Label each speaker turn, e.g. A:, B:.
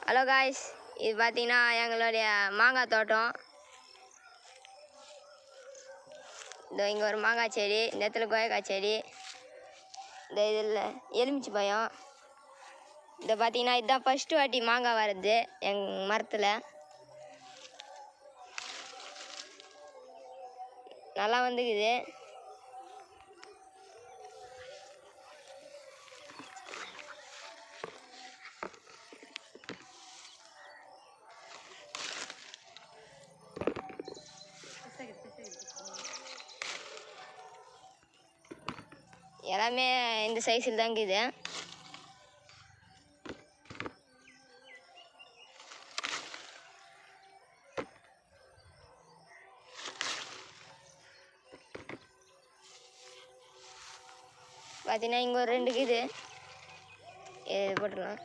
A: Hello guys, இது பார்த்தீங்கன்னா எங்களுடைய மாங்காய் தோட்டம். இந்த இங்கே ஒரு மாங்காய் செடி, இந்த இடத்துல கொய்யாக்காய் செடி, இந்த இதில் எலுமிச்சி பழம். இதை பார்த்தீங்கன்னா இதுதான் ஃபஸ்ட்டு வாட்டி மாங்காய் வர்றது எங்கள் மரத்தில். நல்லா வந்துக்குது. எல்லாமே இந்த சைஸில் தான் இருக்குது. பார்த்தீங்கன்னா இங்கே ஒரு 2 இருக்குது. இது போட்டுடலாம்.